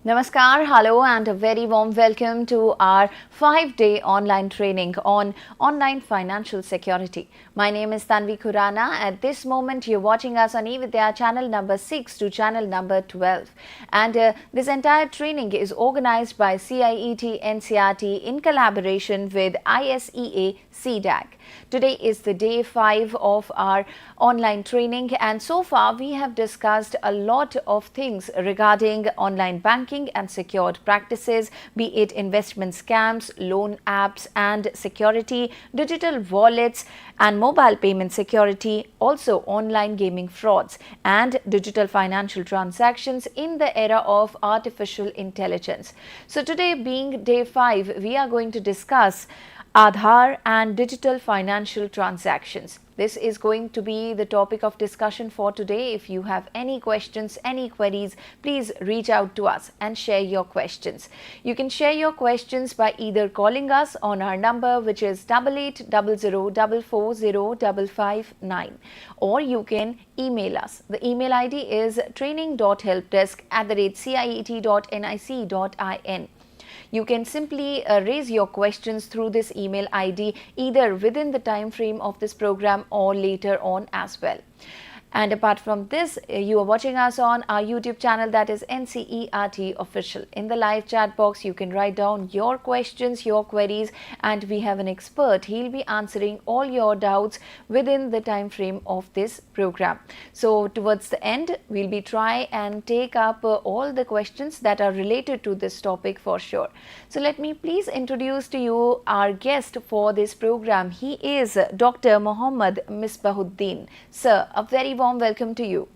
Namaskar, hello, and a very warm welcome to our 5-day online training on online financial security. My name is Tanvi Khurana. At this moment, you're watching us on eVidya channel number 6 to channel number 12. And this entire training is organized by CIET NCRT in collaboration with ISEA CDAC. Today is the day 5 of our online training, and so far we have discussed a lot of things regarding online banking and secured practices, be it investment scams, loan apps and security, digital wallets and mobile payment security, also online gaming frauds and digital financial transactions in the era of artificial intelligence. So today, being day 5, we are going to discuss Aadhar and digital financial transactions. This is going to be the topic of discussion for today. If you have any questions, any queries, please reach out to us and share your questions. You can share your questions by either calling us on our number, which is 8800440559, or you can email us. The email ID is training.helpdesk@ciet.nic.in. You can simply raise your questions through this email ID either within the time frame of this program or later on as well. And apart from this, you are watching us on our YouTube channel, that is NCERT Official. In the live chat box, you can write down your questions, your queries, and we have an expert. He'll be answering all your doubts within the time frame of this program. So towards the end, we'll be try and take up all the questions that are related to this topic for sure. So let me please introduce to you our guest for this program. He is Dr. Mohammad Misbahuddin. Sir, a very warm welcome to you.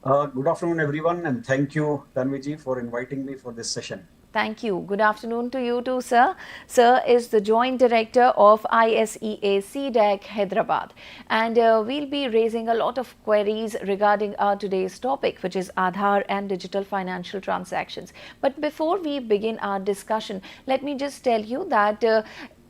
Good afternoon, everyone, and thank you, Tanviji, for inviting me for this session. Thank you. Good afternoon to you too, sir. Sir is the Joint Director of ISEA CDAC Hyderabad, and we'll be raising a lot of queries regarding our today's topic, which is Aadhar and digital financial transactions. But before we begin our discussion, let me just tell you that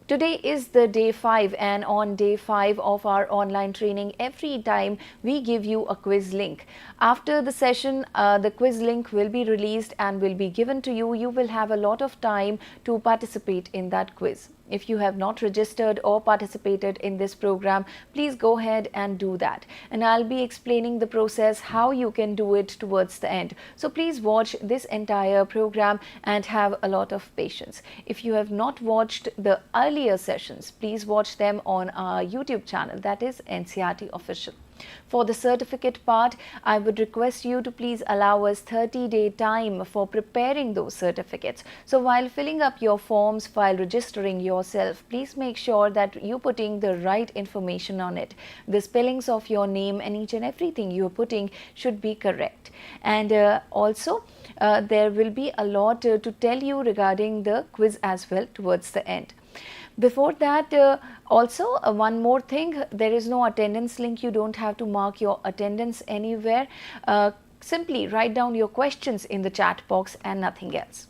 today is the day 5, and on day 5 of our online training, every time we give you a quiz link. After the session, the quiz link will be released and will be given to you. You will have a lot of time to participate in that quiz. If you have not registered or participated in this program, please go ahead and do that. And I'll be explaining the process, how you can do it towards the end. So please watch this entire program and have a lot of patience. If you have not watched the earlier sessions, please watch them on our YouTube channel, that is NCRT Official. For the certificate part, I would request you to please allow us 30-day time for preparing those certificates. So while filling up your forms, while registering yourself, please make sure that you're putting the right information on it. The spellings of your name and each and everything you're putting should be correct. And also, there will be a lot to tell you regarding the quiz as well towards the end. Before that, also one more thing, there is no attendance link. You don't have to mark your attendance anywhere. Simply write down your questions in the chat box and nothing else.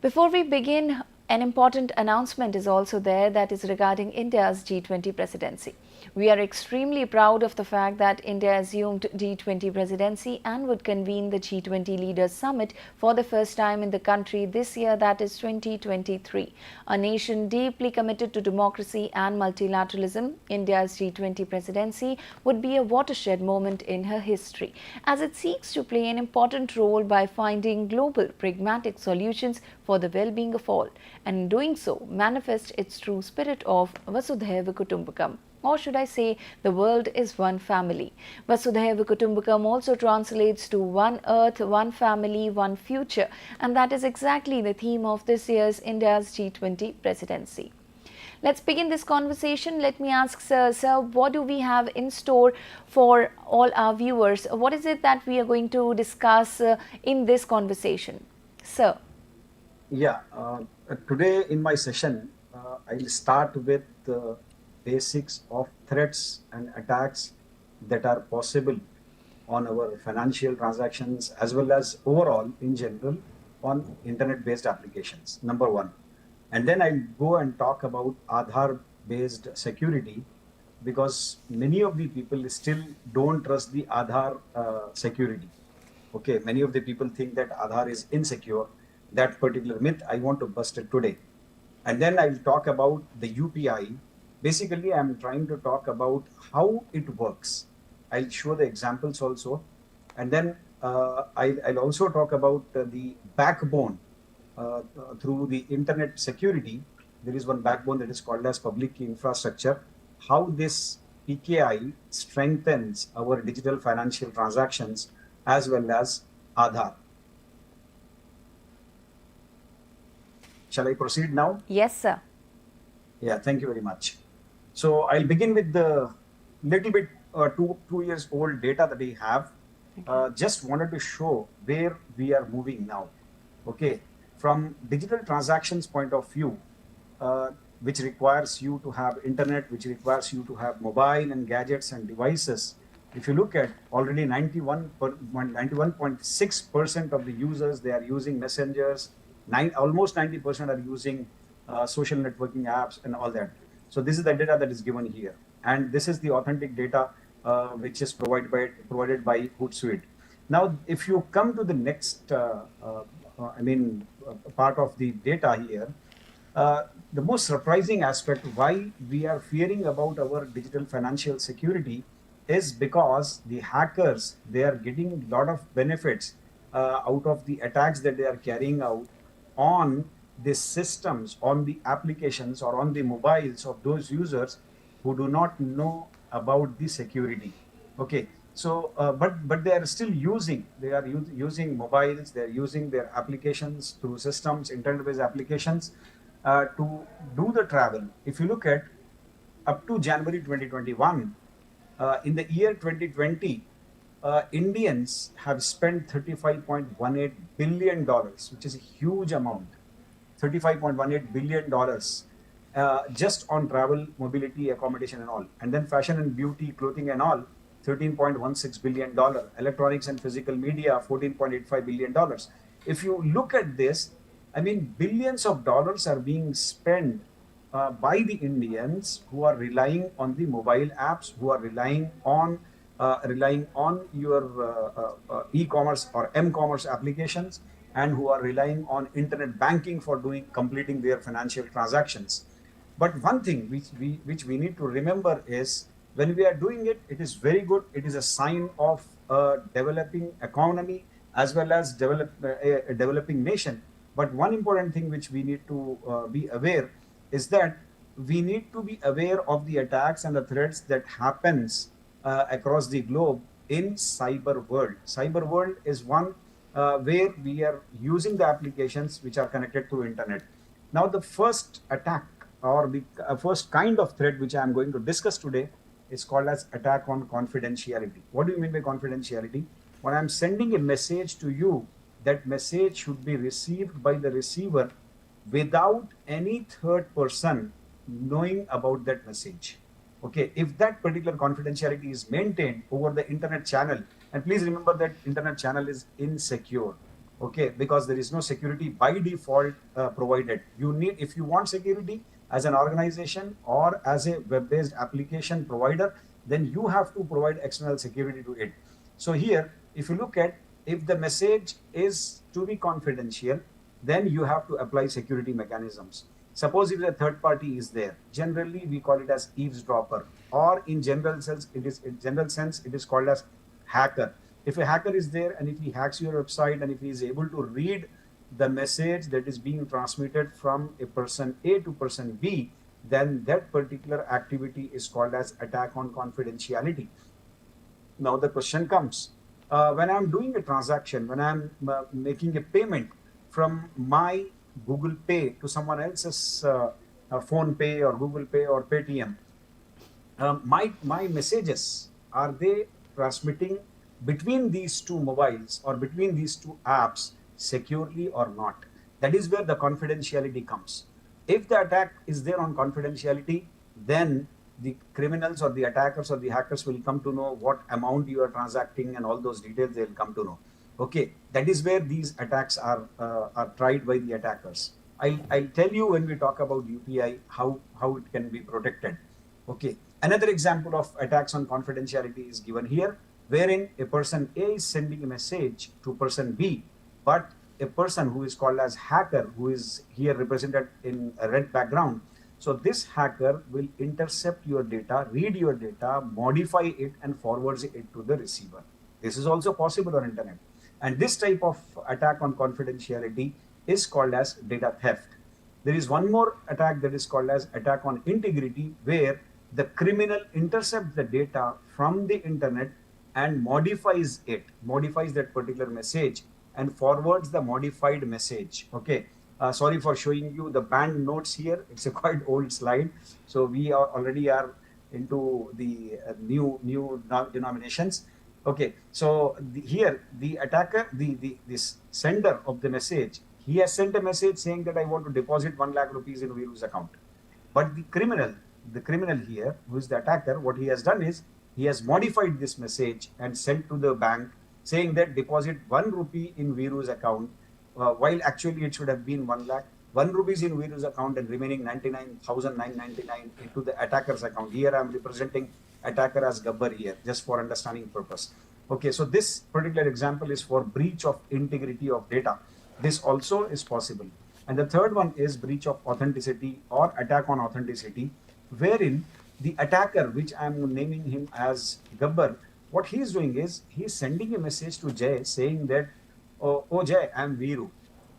Before we begin, an important announcement is also there, that is regarding India's G20 presidency. We are extremely proud of the fact that India assumed G20 presidency and would convene the G20 Leaders Summit for the first time in the country this year, that is 2023. A nation deeply committed to democracy and multilateralism, India's G20 presidency would be a watershed moment in her history, as it seeks to play an important role by finding global pragmatic solutions for the well-being of all, and in doing so manifest its true spirit of Vasudhaiva Kutumbakam. Or should I say, the world is one family. Vasudhaiva Kutumbakam also translates to one earth, one family, one future, and that is exactly the theme of this year's India's G20 presidency. Let's begin this conversation. Let me ask sir, what do we have in store for all our viewers? What is it that we are going to discuss in this conversation? Sir. Yeah, today in my session, I'll start with the basics of threats and attacks that are possible on our financial transactions as well as overall in general on internet-based applications, number one. And then I'll go and talk about Aadhar-based security, because many of the people still don't trust the Aadhar security. Okay, many of the people think that Aadhar is insecure. That particular myth, I want to bust it today. And then I'll talk about the UPI. Basically, I'm trying to talk about how it works. I'll show the examples also. And then I'll also talk about the backbone through the internet security. There is one backbone that is called as public infrastructure. How this PKI strengthens our digital financial transactions as well as Aadhar. Shall I proceed now? Yes, sir. Yeah, thank you very much. So I'll begin with the little bit 2 years old data that we have. Just wanted to show where we are moving now. Okay, from digital transactions point of view, uh, which requires you to have internet, which requires you to have mobile and gadgets and devices. If you look at already 91.6% of the users, they are using messengers. Almost 90% are using social networking apps and all that. So this is the data that is given here, and this is the authentic data which is provided by Hootsuite. Now, if you come to the next, part of the data here, the most surprising aspect why we are fearing about our digital financial security is because the hackers, they are getting a lot of benefits out of the attacks that they are carrying out on the systems, on the applications, or on the mobiles of those users who do not know about the security. Okay, so but they are still using mobiles, they are using their applications through systems, internet-based applications to do the travel. If you look at up to January 2021, in the year 2020, Indians have spent $35.18 billion, which is a huge amount. $35.18 billion just on travel, mobility, accommodation, and all. And then fashion and beauty, clothing, and all, $13.16 billion. Electronics and physical media, $14.85 billion. If you look at this, I mean, billions of dollars are being spent by the Indians who are relying on the mobile apps, who are relying on your e-commerce or m-commerce applications, and who are relying on internet banking for completing their financial transactions. But one thing which we need to remember is, when we are doing it, it is very good. It is a sign of a developing economy as well as a developing nation. But one important thing which we need to be aware is that we need to be aware of the attacks and the threats that happens across the globe in cyber world. Cyber world is one where we are using the applications which are connected to internet. Now, the first attack, or the first kind of threat which I am going to discuss today, is called as attack on confidentiality. What do you mean by confidentiality? When I'm sending a message to you, that message should be received by the receiver without any third person knowing about that message. Okay, if that particular confidentiality is maintained over the internet channel, and please remember that internet channel is insecure. Okay, because there is no security by default provided. You need, if you want security as an organization or as a web-based application provider, then you have to provide external security to it. So here, if you look at, if the message is to be confidential, then you have to apply security mechanisms. Suppose if a third party is there, generally we call it as eavesdropper, or in general sense it is called as hacker. If a hacker is there and if he hacks your website and if he is able to read the message that is being transmitted from a person A to person B, then that particular activity is called as attack on confidentiality. Now the question comes, when I'm doing a transaction, when I'm making a payment from my Google Pay to someone else's Phone Pay or Google Pay or Paytm, my messages, are they transmitting between these two mobiles or between these two apps securely or not? That is where the confidentiality comes. If the attack is there on confidentiality, then the criminals or the attackers or the hackers will come to know what amount you are transacting, and all those details they'll come to know. Okay, that is where these attacks are tried by the attackers. I'll tell you when we talk about UPI how it can be protected. Okay, another example of attacks on confidentiality is given here. wherein a person A is sending a message to person B, but a person who is called as hacker, who is here represented in a red background. So this hacker will intercept your data, read your data, modify it, and forwards it to the receiver. This is also possible on internet. And this type of attack on confidentiality is called as data theft. There is one more attack that is called as attack on integrity, where the criminal intercepts the data from the internet and modifies that particular message and forwards the modified message. Okay. Sorry for showing you the banned notes here. It's a quite old slide. So we are already are into the new denominations. Okay, so here the attacker, this sender of the message, he has sent a message saying that I want to deposit 1 lakh rupees in Viru's account. But the criminal here, who is the attacker, what he has done is he has modified this message and sent to the bank saying that deposit 1 rupee in Viru's account, while actually it should have been 1 lakh. 1 rupees in Viru's account and remaining 99,999 into the attacker's account. Here I am representing attacker as Gabbar here, just for understanding purpose. Okay, so this particular example is for breach of integrity of data. This also is possible. And the third one is breach of authenticity or attack on authenticity, wherein the attacker, which I'm naming him as Gabbar, what he is doing is he is sending a message to Jay saying that, oh Jay, I'm Viru.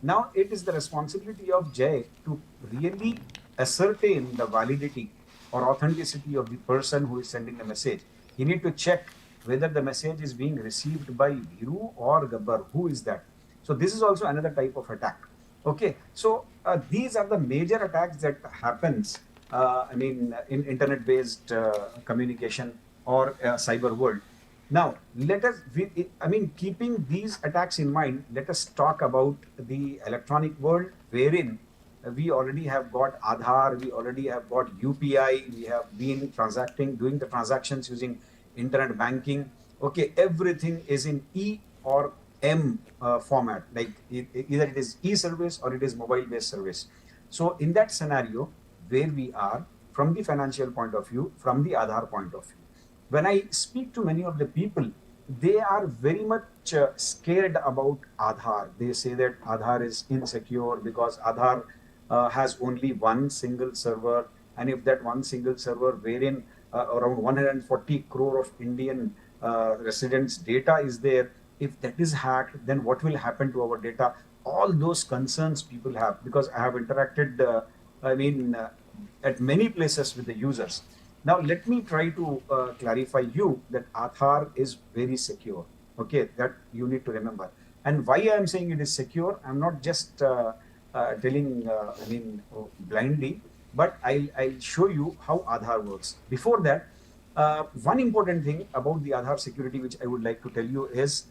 Now it is the responsibility of Jay to really ascertain the validity or authenticity of the person who is sending the message. He need to check whether the message is being received by Viru or Gabbar. Who is that? So this is also another type of attack. Okay, so these are the major attacks that happens. In internet-based communication or cyber world. Now, keeping these attacks in mind, let us talk about the electronic world, wherein we already have got Aadhar, we already have got UPI, we have been doing the transactions using internet banking. Okay, everything is in E or M format, like either it is e-service or it is mobile-based service. So in that scenario, where we are from the financial point of view, from the Aadhar point of view, when I speak to many of the people, they are very much scared about Aadhar. They say that Aadhar is insecure because Aadhar has only one single server, and if that one single server, wherein around 140 crore of Indian residents' data is there, if that is hacked, then what will happen to our data? All those concerns people have, because I have interacted, at many places with the users. Now, let me try to clarify you that Aadhar is very secure. Okay, that you need to remember. And why I am saying it is secure, I'm not just telling, blindly, but I'll show you how Aadhar works. Before that, one important thing about the Aadhar security, which I would like to tell you is,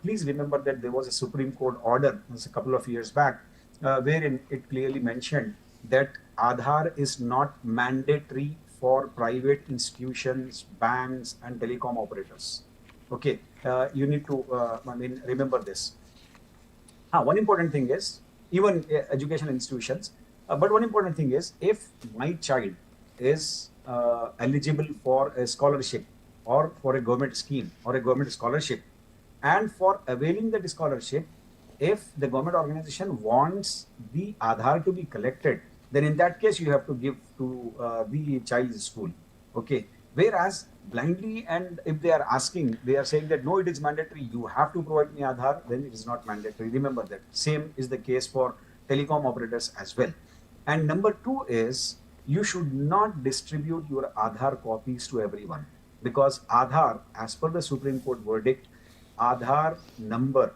please remember that there was a Supreme Court order a couple of years back, wherein it clearly mentioned that Aadhar is not mandatory for private institutions, banks, and telecom operators. Okay, you need to remember this. One important thing is even educational institutions. But one important thing is, if my child is eligible for a scholarship or for a government scheme or a government scholarship, and for availing that scholarship, if the government organization wants the Aadhar to be collected, then in that case you have to give to the child's school. Okay. Whereas blindly, and if they are asking, they are saying that no, it is mandatory, you have to provide me Aadhar, then it is not mandatory. Remember that. Same is the case for telecom operators as well. And number two is, you should not distribute your Aadhar copies to everyone, because Aadhar, as per the Supreme Court verdict, Aadhar number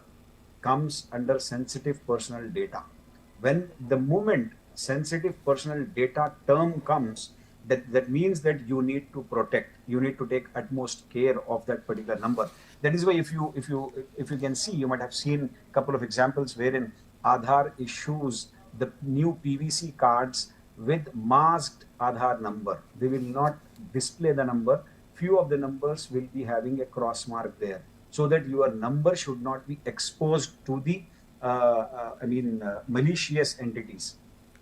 comes under sensitive personal data. When the moment sensitive personal data term comes, that means that you need to protect, you need to take utmost care of that particular number. That is why if you can see, you might have seen a couple of examples wherein Aadhar issues the new PVC cards with masked Aadhar number. They will not display the number. Few of the numbers will be having a cross mark there, so that your number should not be exposed to the malicious entities.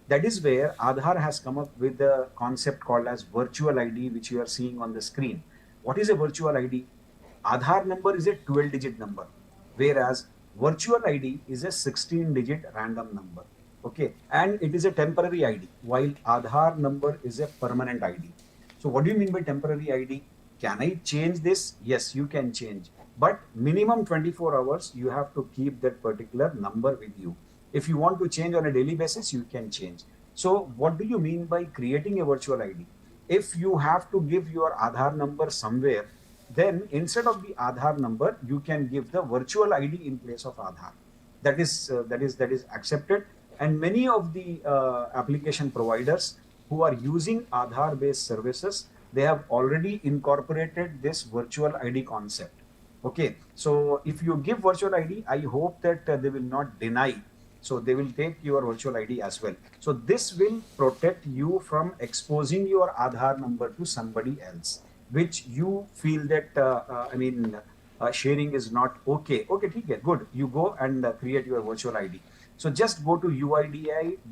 That is where Aadhar has come up with the concept called as virtual ID, which you are seeing on the screen. What is a virtual ID? Aadhaar number is a 12-digit number, whereas virtual ID is a 16-digit random number. Okay, and it is a temporary ID, while Aadhaar number is a permanent ID. So, what do you mean by temporary ID? Can I change this? Yes, you can change, but minimum 24 hours you have to keep that particular number with you. If you want to change on a daily basis, you can change. So, what do you mean by creating a virtual ID? If you have to give your Aadhaar number somewhere, then instead of the Aadhaar number, you can give the virtual ID in place of Aadhaar. That is accepted, and many of the application providers who are using Aadhaar based services, they have already incorporated this virtual ID concept. Okay, so if you give virtual ID, I hope that they will not deny. So they will take your virtual ID as well. So this will protect you from exposing your Aadhaar number to somebody else, which you feel that sharing is not okay. Okay, okay, good. You go and create your virtual ID. So just go to uidi.gov.in,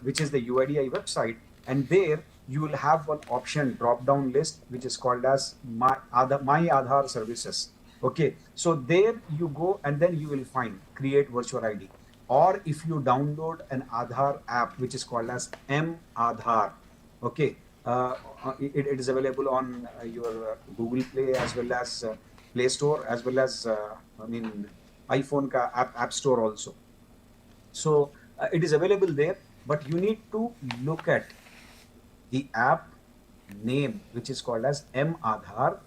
which is the UIDI website, and there you will have one option drop down list which is called as my Aadhaar services. Okay, so there you go and then you will find create virtual ID. Or if you download an Aadhaar app which is called as M Aadhaar, okay, it is available on your Google Play as well as Play Store, as well as iPhone ka app Store also. So it is available there, but you need to look at the app name, which is called as M Aadhaar,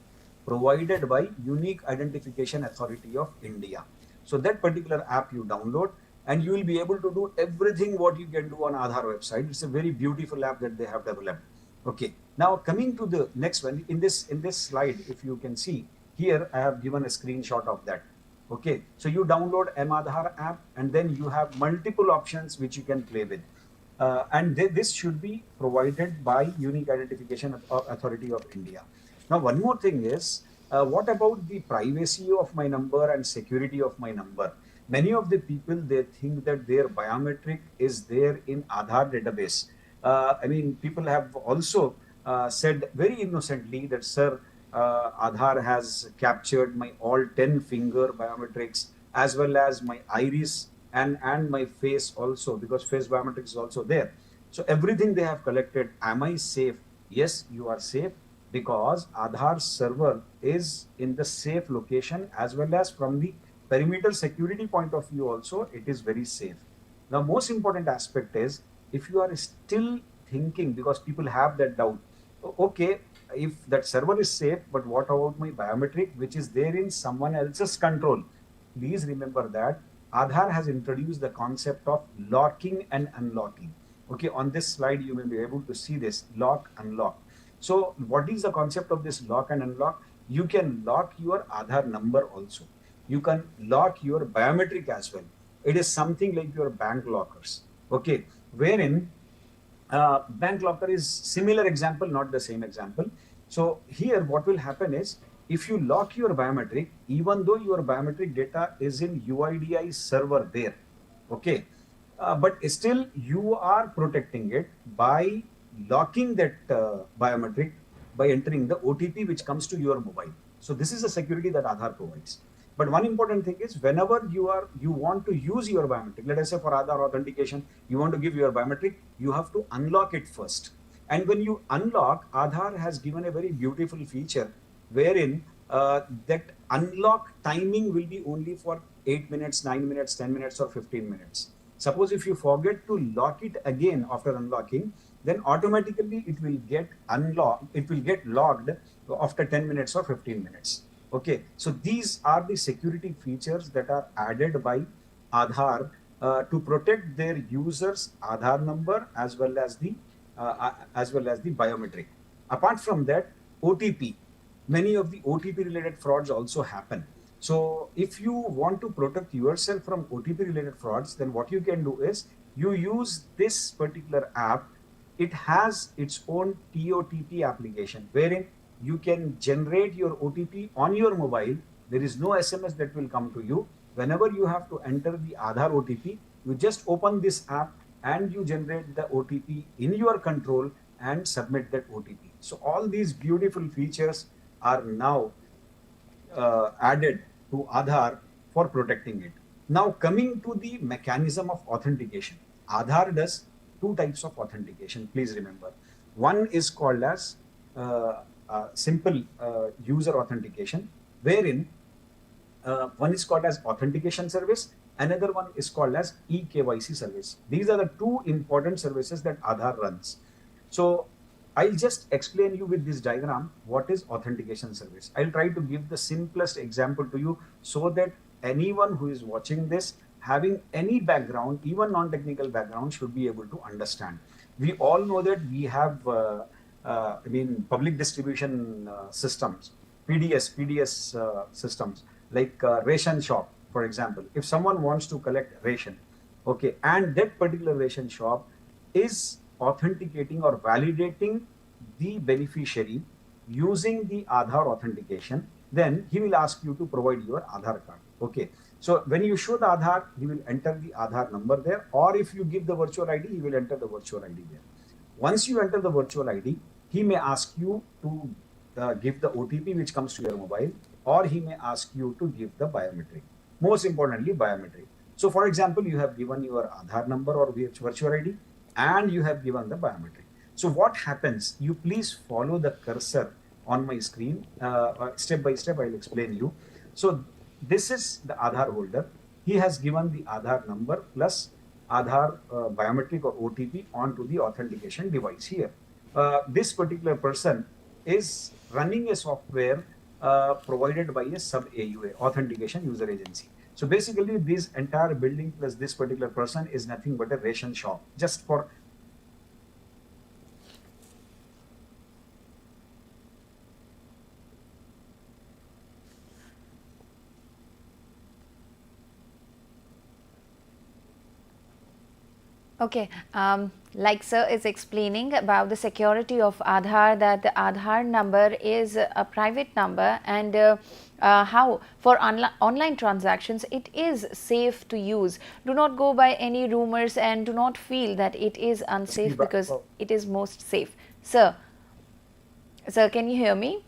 provided by Unique Identification Authority of India. So that particular app you download, and you will be able to do everything what you can do on Aadhaar website. It's a very beautiful app that they have developed. Okay, now coming to the next one, in this slide, if you can see here, I have given a screenshot of that. Okay, so you download M Aadhaar app, and then you have multiple options which you can play with. And this should be provided by Unique Identification Authority of India. Now, one more thing is, what about the privacy of my number and security of my number? Many of the people, they think that their biometric is there in Aadhaar database. People have also said very innocently that, sir, Aadhaar has captured my all 10 finger biometrics, as well as my iris and my face also, because face biometrics is also there. So everything they have collected. Am I safe? Yes, you are safe, because Aadhaar server is in the safe location, as well as from the perimeter security point of view also, it is very safe. The most important aspect is, if you are still thinking, because people have that doubt, okay, if that server is safe, but what about my biometric, which is there in someone else's control? Please remember that Aadhaar has introduced the concept of locking and unlocking. Okay, on this slide, you may be able to see this lock, unlock. So, what is the concept of this lock and unlock? You can lock your Aadhaar number also. You can lock your biometric as well. It is something like your bank lockers. Okay, wherein bank locker is similar example, not the same example. So here what will happen is, if you lock your biometric, even though your biometric data is in UIDI server there, okay, but still you are protecting it by locking that biometric by entering the OTP which comes to your mobile. So this is a security that Aadhaar provides. But one important thing is, whenever you want to use your biometric, let us say for Aadhaar authentication, you want to give your biometric, you have to unlock it first. And when you unlock, Aadhaar has given a very beautiful feature wherein that unlock timing will be only for 8 minutes, 9 minutes, 10 minutes, or 15 minutes. Suppose if you forget to lock it again after unlocking, then automatically it will get unlocked, it will get logged after 10 minutes or 15 minutes. Okay, so these are the security features that are added by Aadhaar to protect their users' Aadhaar number, as well as the biometric. Apart from that, OTP. Many of the OTP related frauds also happen. So if you want to protect yourself from OTP related frauds, then what you can do is, you use this particular app. It has its own TOTP application, wherein you can generate your OTP on your mobile. There is no SMS that will come to you. Whenever you have to enter the Aadhaar OTP, you just open this app and you generate the OTP in your control and submit that OTP. So all these beautiful features are now added to Aadhar for protecting it. Now, coming to the mechanism of authentication, Aadhar does two types of authentication. Please remember, one is called as simple user authentication, wherein one is called as authentication service, another one is called as eKYC service. These are the two important services that Aadhar runs. So I'll just explain you with this diagram what is authentication service. I'll try to give the simplest example to you so that anyone who is watching this, having any background, even non-technical background, should be able to understand. We all know that we have public distribution systems, PDS systems, like ration shop, for example. If someone wants to collect ration, okay, and that particular ration shop is authenticating or validating the beneficiary using the Aadhar authentication, then he will ask you to provide your Aadhar card. Okay. So when you show the Aadhar, he will enter the Aadhar number there, or if you give the virtual ID, he will enter the virtual ID there. Once you enter the virtual ID, he may ask you to give the OTP which comes to your mobile, or he may ask you to give the biometric. Most importantly, biometric. So, for example, you have given your Aadhar number or virtual ID, and you have given the biometric. So, what happens? You please follow the cursor on my screen. Step by step, I'll explain you. So, this is the Aadhar holder. He has given the Aadhar number plus Aadhar biometric or OTP onto the authentication device here. This particular person is running a software provided by a sub AUA, authentication user agency. So basically, this entire building plus this particular person is nothing but a ration shop, just for Okay, like sir is explaining about the security of Aadhar, that the Aadhar number is a private number, and how for online transactions it is safe to use. Do not go by any rumors and do not feel that it is unsafe, because it is most safe. Sir, can you hear me?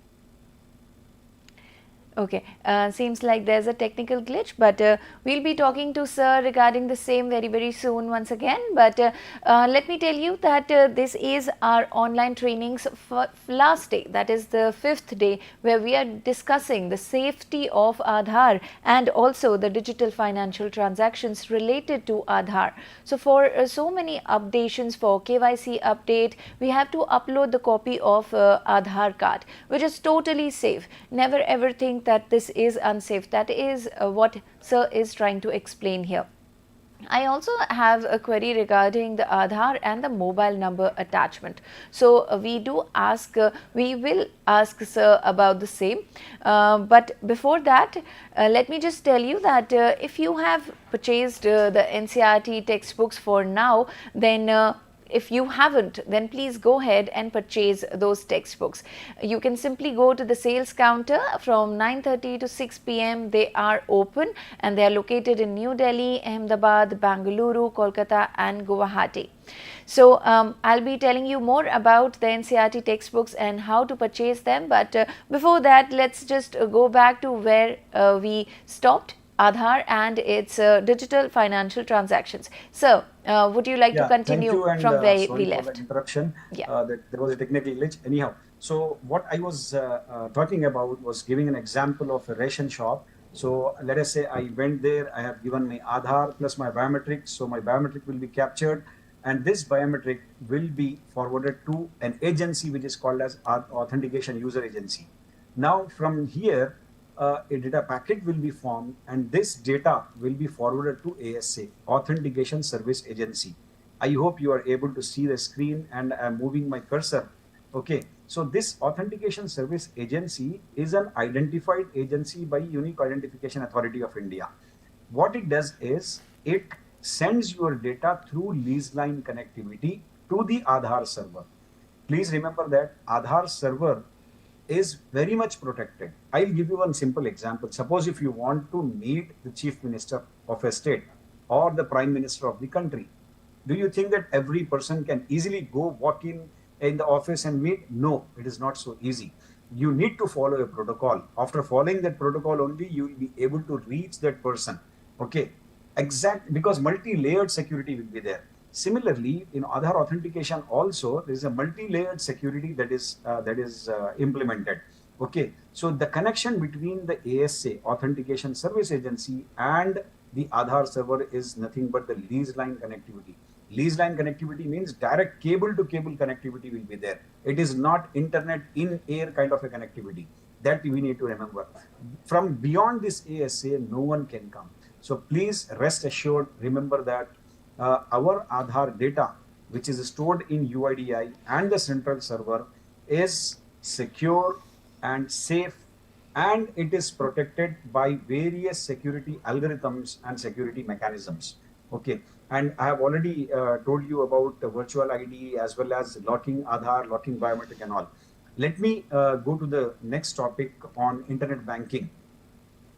Okay, seems like there's a technical glitch, but we'll be talking to sir regarding the same very soon once again. But let me tell you that this is our online trainings for last day, that is the 5th day, where we are discussing the safety of Aadhar and also the digital financial transactions related to Aadhar. So for so many updations, for KYC update, we have to upload the copy of Aadhar card, which is totally safe. Never ever think that this is unsafe. That is what sir is trying to explain here. I also have a query regarding the Aadhar and the mobile number attachment. So we will ask sir about the same. But before that, let me just tell you that if you have purchased the NCERT textbooks for now, then if you haven't, then please go ahead and purchase those textbooks. You can simply go to the sales counter from 9:30 to 6 p.m. They are open and they are located in New Delhi, Ahmedabad, Bangalore, Kolkata and Guwahati. So I'll be telling you more about the NCERT textbooks and how to purchase them. But before that, let's just go back to where we stopped. Aadhar and its digital financial transactions. So, would you like to continue thank you, and, from where sorry we left? for the interruption. Yeah. That there was a technical glitch. Anyhow, so what I was talking about was giving an example of a ration shop. So let us say I went there, I have given my Aadhar plus my biometric. So my biometric will be captured, and this biometric will be forwarded to an agency which is called as authentication user agency. Now from here, a data packet will be formed, and this data will be forwarded to ASA, Authentication Service Agency. I hope you are able to see the screen, and I'm moving my cursor. Okay, so this Authentication Service Agency is an identified agency by Unique Identification Authority of India. What it does is it sends your data through lease line connectivity to the Aadhar server. Please remember that Aadhar server is very much protected. I'll give you one simple example. Suppose if you want to meet the chief minister of a state or the prime minister of the country, do you think that every person can easily go walk in the office and meet? No, it is not so easy. you need to follow a protocol. After following that protocol only, you will be able to reach that person. Okay, exact, because multi-layered security will be there. Similarly, in Aadhar authentication also, there is a multi-layered security that is implemented. Okay, so the connection between the ASA, Authentication Service Agency, and the Aadhar server is nothing but the lease line connectivity. Lease line connectivity means direct cable to cable connectivity will be there. It is not internet in air kind of a connectivity. That we need to remember. From beyond this ASA, no one can come. So please rest assured, remember that our Aadhar data, which is stored in UIDI and the central server, is secure and safe, and it is protected by various security algorithms and security mechanisms. Okay, and I have already told you about the virtual ID as well as locking Aadhar, locking biometric and all. Let me go to the next topic on internet banking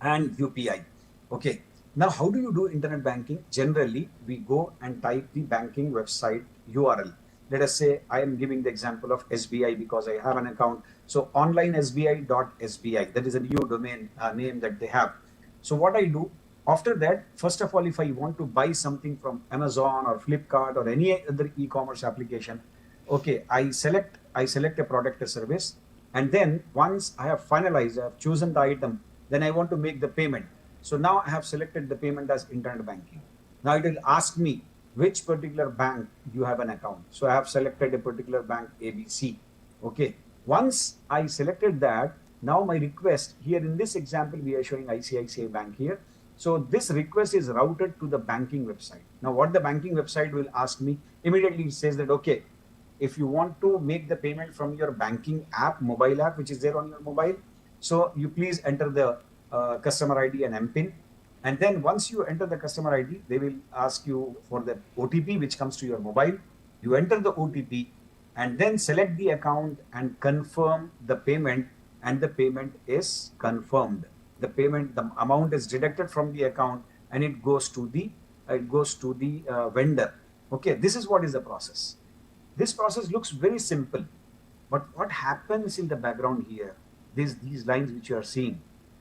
and UPI. Okay. Now, how do you do internet banking? Generally, we go and type the banking website URL. Let us say I am giving the example of SBI because I have an account. So onlinesbi.sbi, that is a new domain name that they have. So what I do after that, first of all, if I want to buy something from Amazon or Flipkart or any other e-commerce application, okay, I select a product or service, and then once I have finalized, I have chosen the item, then I want to make the payment. So now I have selected the payment as internet banking. Now it will ask me which particular bank you have an account. So I have selected a particular bank ABC. Okay. Once I selected that, now my request here in this example, we are showing ICICI Bank here. So this request is routed to the banking website. Now what the banking website will ask me, immediately it says that, okay, if you want to make the payment from your banking app, mobile app, which is there on your mobile, so you please enter the customer ID and MPIN. And then once you enter the customer ID, they will ask you for the OTP, which comes to your mobile. You enter the OTP and then select the account and confirm the payment, and the payment is confirmed. The payment, the amount is deducted from the account, and it goes to the vendor. Okay, this is what is the process. This process looks very simple, but what happens in the background here, these lines which you are seeing,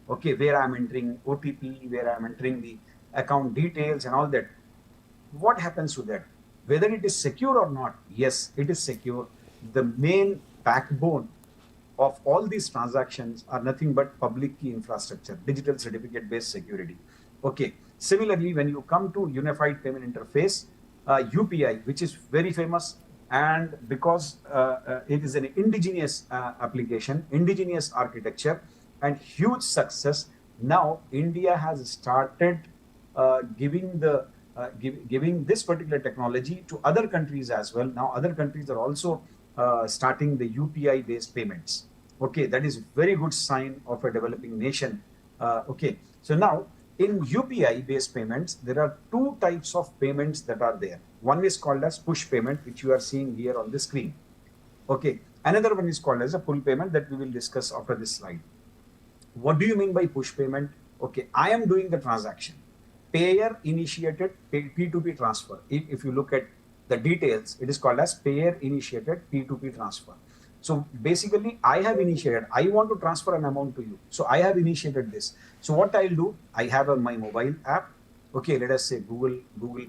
okay, where I'm entering OTP, where I'm entering the account details and all that, what happens to that? Whether it is secure or not, yes, it is secure. The main backbone of all these transactions are nothing but public key infrastructure, digital certificate based security. Okay. Similarly, when you come to unified payment interface, UPI, which is very famous, and because it is an indigenous application, indigenous architecture, and huge success. Now India has started giving this particular technology to other countries as well. Now other countries are also starting the UPI based payments. Okay, that is very good sign of a developing nation. Okay, so now in UPI based payments, there are two types of payments that are there. One is called as push payment, which you are seeing here on the screen. Okay, another one is called as a pull payment that we will discuss after this slide. What do you mean by push payment? Okay, I am doing the transaction. Payer initiated P2P transfer. If you look at the details, it is called as payer initiated P2P transfer. So basically, I have initiated, I want to transfer an amount to you. So I have initiated this. So what I'll do, I have my mobile app. Okay, let us say Google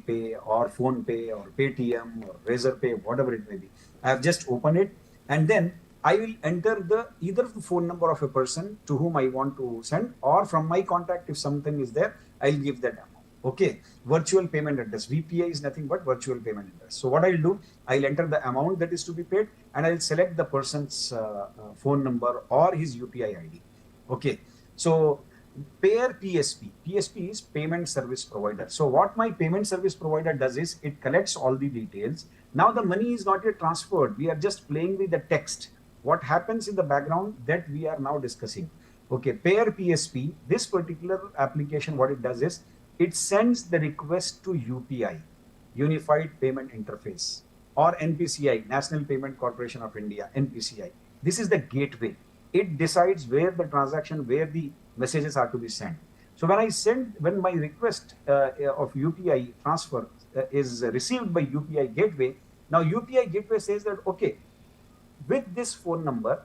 Pay or Phone Pay or Paytm or Razor Pay, whatever it may be. I have just opened it, and then I will enter either the phone number of a person to whom I want to send, or from my contact, if something is there, I'll give that amount. Okay, virtual payment address. VPA is nothing but virtual payment address. So what I'll do, I'll enter the amount that is to be paid, and I'll select the person's phone number or his UPI ID. Okay, so payer PSP. PSP is payment service provider. So what my payment service provider does is it collects all the details. Now the money is not yet transferred. We are just playing with the text. What happens in the background, that we are now discussing. Okay, payer PSP, this particular application, what it does is it sends the request to UPI, Unified Payment Interface, or NPCI, National Payment Corporation of India, NPCI. This is the gateway. It decides where the transaction, where the messages are to be sent. So when my request of UPI transfer is received by UPI gateway, now UPI gateway says that, okay, with this phone number,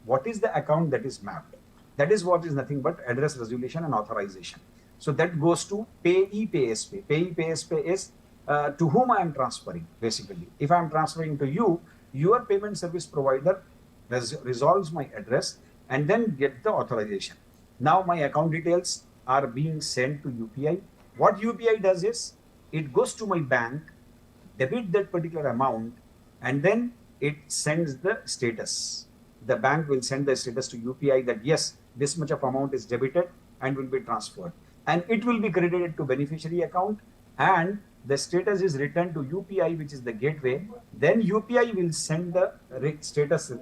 what is the account that is mapped. That is what is nothing but address resolution and authorization. So that goes to payee pays pay. Payee pays pay is to whom I am transferring, basically. If I am transferring to you, your payment service provider resolves my address and then get the authorization. Now my account details are being sent to UPI. What UPI does is it goes to my bank, debit that particular amount, and then it sends the status. The bank will send the status to UPI that yes, this much of amount is debited and will be transferred. And it will be credited to beneficiary account, and the status is returned to UPI, which is the gateway. Then UPI will send the status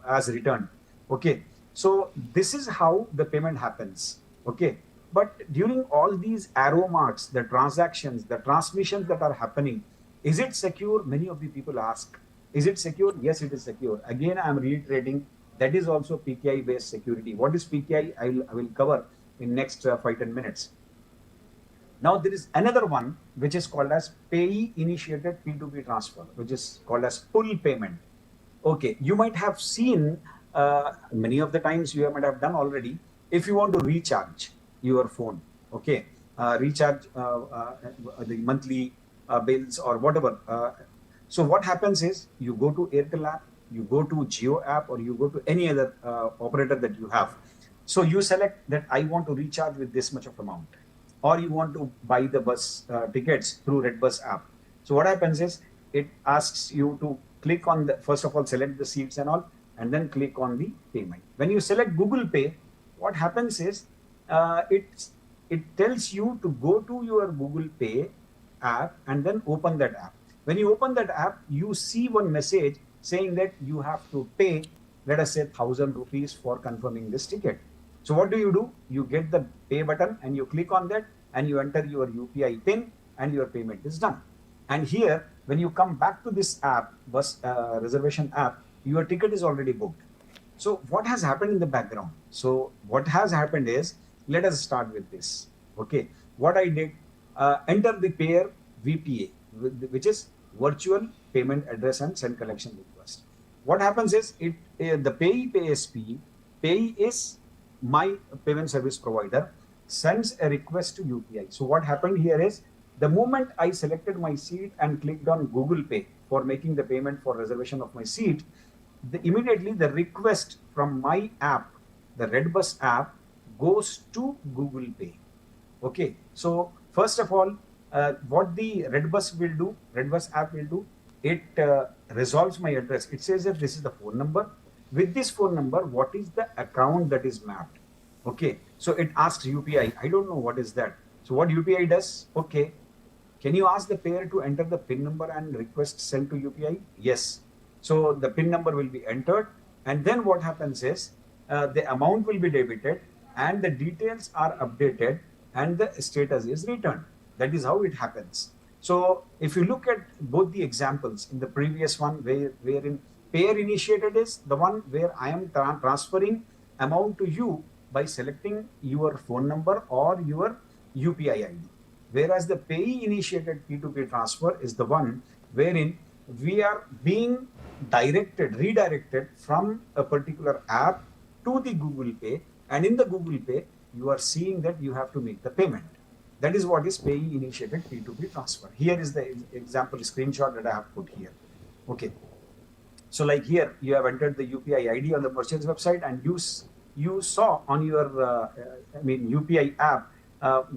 as returned. Okay. So this is how the payment happens. Okay. But during all these arrow marks, the transactions, the transmissions that are happening, is it secure? Many of the people ask. Is it secure? Yes, it is secure. Again, I am reiterating that is also PKI based security. What is PKI? I will cover in next 5-10 minutes. Now there is another one which is called as payee initiated P2P transfer, which is called as pull payment. Okay, you might have seen many of the times you might have done already. If you want to recharge your phone, okay, recharge the monthly bills or whatever. So what happens is you go to Airtel app, you go to Jio app, or you go to any other operator that you have. So you select that I want to recharge with this much of amount, or you want to buy the bus tickets through Redbus app. So what happens is it asks you to click on the, first of all, select the seats and all, and then click on the payment. When you select Google Pay, what happens is it tells you to go to your Google Pay app and then open that app. When you open that app, you see one message saying that you have to pay, let us say, 1,000 rupees for confirming this ticket. So what do? You get the pay button and you click on that and you enter your UPI PIN and your payment is done. And here, when you come back to this app, bus reservation app, your ticket is already booked. So what has happened in the background? So what has happened is, let us start with this. Okay, what I did, enter the payer VPA, which is virtual payment address and send collection request. What happens is the payee PSP, payee is my payment service provider, sends a request to UPI. So what happened here is, the moment I selected my seat and clicked on Google Pay for making the payment for reservation of my seat, immediately the request from my app, the Redbus app, goes to Google Pay. Okay, so first of all, what the Redbus app will do, it resolves my address. It says that this is the phone number. With this phone number, what is the account that is mapped? Okay, so it asks UPI. I don't know what is that. So what UPI does? Okay, can you ask the payer to enter the PIN number and request sent to UPI? Yes. So the PIN number will be entered, and then what happens is the amount will be debited and the details are updated and the status is returned. That is how it happens. So if you look at both the examples in the previous one, wherein payer initiated is the one where I am transferring amount to you by selecting your phone number or your UPI ID. Whereas the payee initiated P2P transfer is the one wherein we are being redirected from a particular app to the Google Pay, and in the Google Pay, you are seeing that you have to make the payment. That is what is payee initiated P2P transfer. Here is the example screenshot that I have put here. Okay. So like here, you have entered the UPI ID on the merchant's website, and you saw on your UPI app,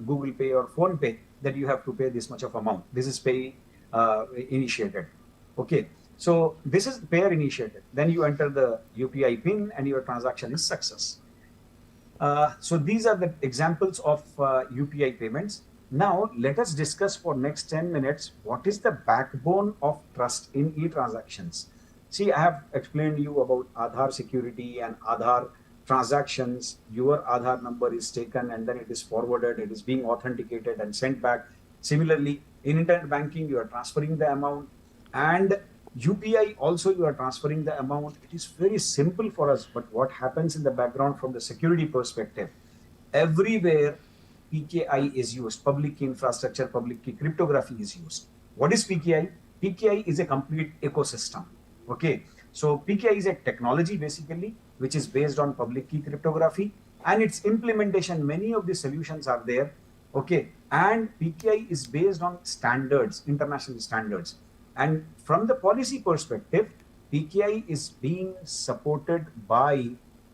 Google Pay or Phone Pay, that you have to pay this much of amount. This is pay initiated. Okay, so this is payer initiated. Then you enter the UPI PIN and your transaction is success. So these are the examples of UPI payments. Now let us discuss for next 10 minutes what is the backbone of trust in e-transactions. See, I have explained you about Aadhar security and Aadhar transactions. Your Aadhar number is taken and then it is forwarded, it is being authenticated and sent back. Similarly, in internet banking, you are transferring the amount, and UPI also you are transferring the amount. It is very simple for us, but what happens in the background from the security perspective? Everywhere PKI is used, public key infrastructure, public key cryptography is used. What is PKI? PKI is a complete ecosystem. Okay, so PKI is a technology basically which is based on public key cryptography, and its implementation, many of the solutions are there. Okay, and PKI is based on standards, international standards. And from the policy perspective, PKI is being supported by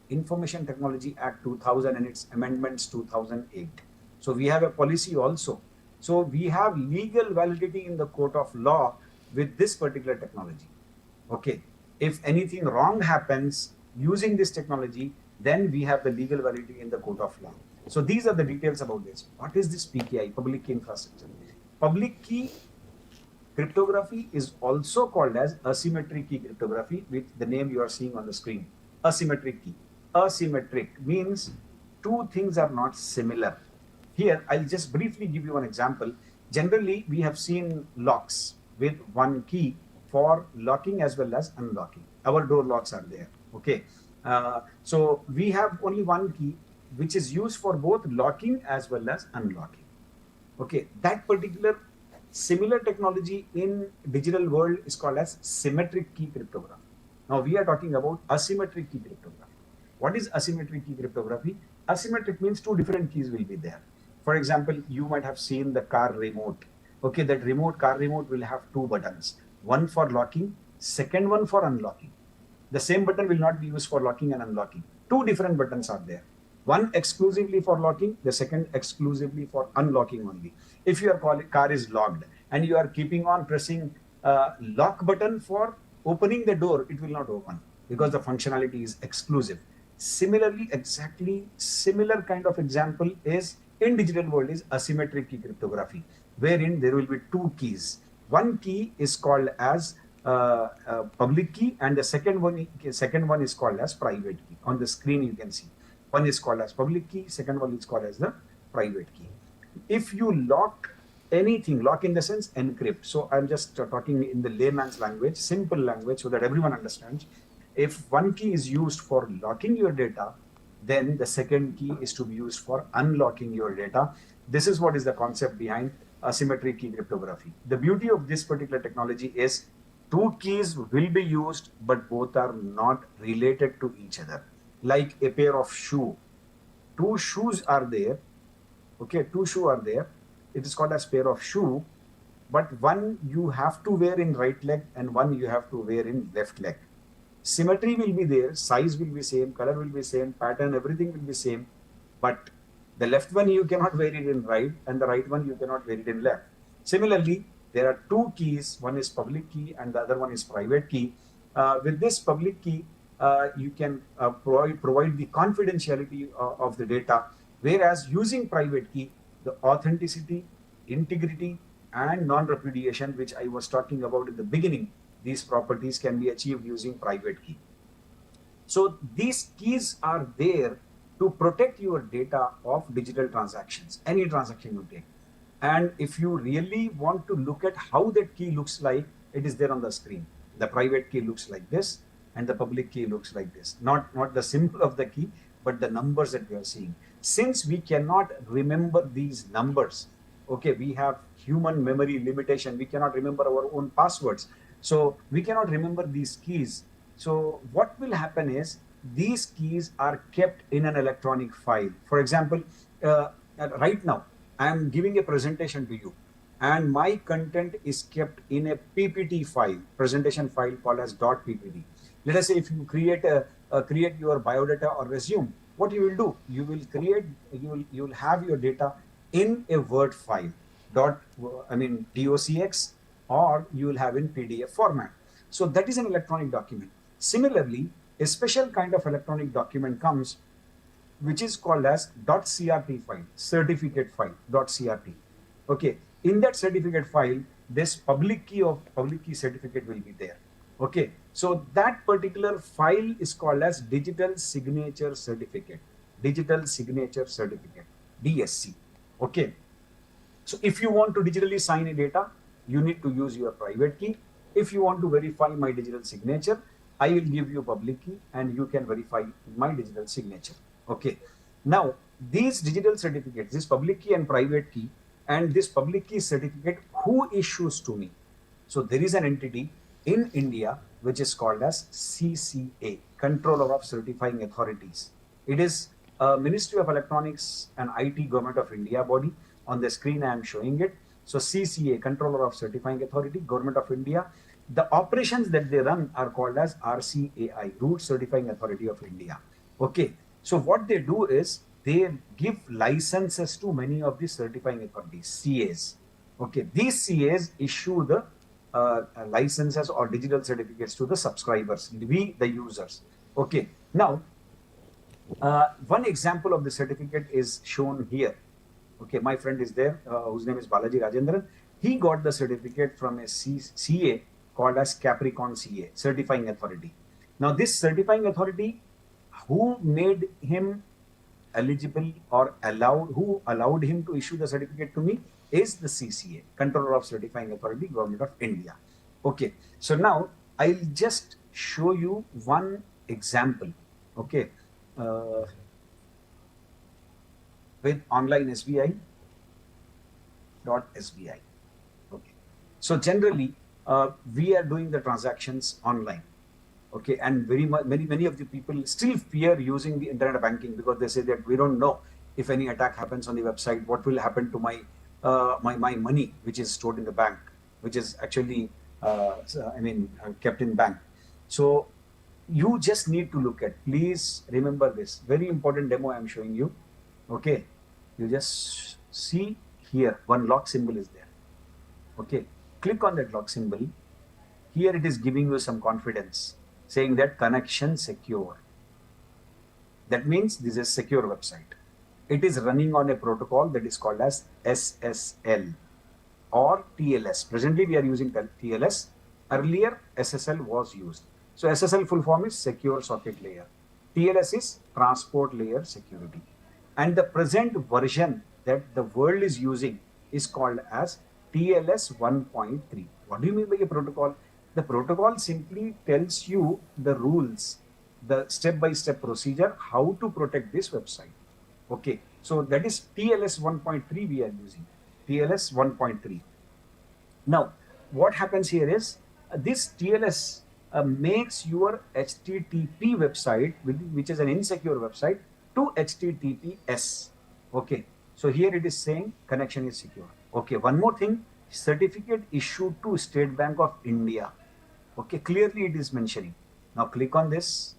Information Technology Act 2000 and its amendments 2008. So we have a policy also. So we have legal validity in the court of law with this particular technology. Okay, if anything wrong happens using this technology, then we have the legal validity in the court of law. So these are the details about this. What is this PKI, public key infrastructure? Public key cryptography is also called as asymmetric key cryptography, with the name you are seeing on the screen. Asymmetric key. Asymmetric means two things are not similar. Here, I'll just briefly give you an example. Generally, we have seen locks with one key for locking as well as unlocking. Our door locks are there. Okay. So we have only one key which is used for both locking as well as unlocking. Okay. That particular similar technology in digital world is called as symmetric key cryptography. Now we are talking about asymmetric key cryptography. What is asymmetric key cryptography? Asymmetric means two different keys will be there. For example, you might have seen the car remote. Okay, that car remote will have two buttons, one for locking, second one for unlocking. The same button will not be used for locking and unlocking. Two different buttons are there. One exclusively for locking, the second exclusively for unlocking only. If your car is locked and you are keeping on pressing lock button for opening the door, it will not open because the functionality is exclusive. Similarly, exactly similar kind of example is in digital world is asymmetric key cryptography, wherein there will be two keys. One key is called as public key, and the second one is called as private key. On the screen you can see one is called as public key, second one is called as the private key. If you lock anything, lock in the sense encrypt. So I'm just talking in the layman's language, simple language, so that everyone understands. If one key is used for locking your data, then the second key is to be used for unlocking your data. This is what is the concept behind asymmetric key cryptography. The beauty of this particular technology is two keys will be used, but both are not related to each other. Like a pair of shoe. Two shoes are there. Okay, two shoes are there. It is called as pair of shoe, but one you have to wear in right leg and one you have to wear in left leg. Symmetry will be there, size will be same, color will be same, pattern, everything will be same, but the left one you cannot wear it in right and the right one you cannot wear it in left. Similarly, there are two keys, one is public key and the other one is private key. With this public key, you can provide the confidentiality of the data, whereas using private key, the authenticity, integrity, and non-repudiation, which I was talking about in the beginning, these properties can be achieved using private key. So these keys are there to protect your data of digital transactions, any transaction you take. And if you really want to look at how that key looks like, it is there on the screen. The private key looks like this and the public key looks like this. Not the symbol of the key, but the numbers that we are seeing. Since we cannot remember these numbers, okay, we have human memory limitation. We cannot remember our own passwords. So we cannot remember these keys. So what will happen is these keys are kept in an electronic file. For example, right now, I am giving a presentation to you and my content is kept in a PPT file, presentation file called as .ppt. Let us say if you create your biodata or resume, what you will do, you will have your data in a Word file, docx, or you will have in PDF format. So that is an electronic document. Similarly, a special kind of electronic document comes, which is called as .crt file, certificate file, .crt. Okay, in that certificate file, this public key certificate will be there. Okay, so that particular file is called as digital signature certificate, DSC. Okay, so if you want to digitally sign a data, you need to use your private key. If you want to verify my digital signature, I will give you public key and you can verify my digital signature. Okay, now these digital certificates, this public key and private key, and this public key certificate, who issues to me? So there is an entity in India which is called as CCA, controller of certifying authorities. It is a Ministry of Electronics and IT Government of India body. On the screen, I am showing it. So CCA, Controller of Certifying Authority, Government of India. The operations that they run are called as RCAI, Route Certifying Authority of India. Okay. So what they do is they give licenses to many of the certifying authorities, CAs. Okay. These CAs issue the licenses or digital certificates to the subscribers, we the users. Okay. Now, one example of the certificate is shown here. Okay, my friend is there, whose name is Balaji Rajendran. He got the certificate from a CA called as Capricorn CA, Certifying Authority. Now, this certifying authority, who made him eligible or who allowed him to issue the certificate to me is the CCA, Controller of Certifying Authority, Government of India. Okay, so now I'll just show you one example. Okay, uh, with online SBI.SBI. Okay, so generally we are doing the transactions online. Okay, and many of the people still fear using the internet banking because they say that we don't know if any attack happens on the website, what will happen to my my money which is stored in the bank, which is actually kept in bank. So you just need to look at, please remember this very important demo I am showing you. Okay, you just see here one lock symbol is there. Okay, click on that lock symbol. Here it is giving you some confidence, saying that connection secure. That means this is secure website. It is running on a protocol that is called as SSL or TLS. Presently we are using TLS. Earlier SSL was used. So SSL full form is Secure Socket Layer. TLS is Transport Layer Security. And the present version that the world is using is called as TLS 1.3. What do you mean by a protocol? The protocol simply tells you the rules, the step-by-step procedure, how to protect this website. Okay, so that is TLS 1.3 we are using, TLS 1.3. Now, what happens here is this TLS makes your HTTP website, which is an insecure website, to HTTPS. Okay, so here it is saying connection is secure. Okay, one more thing, certificate issued to State Bank of India. Okay, clearly it is mentioning. Now click on this.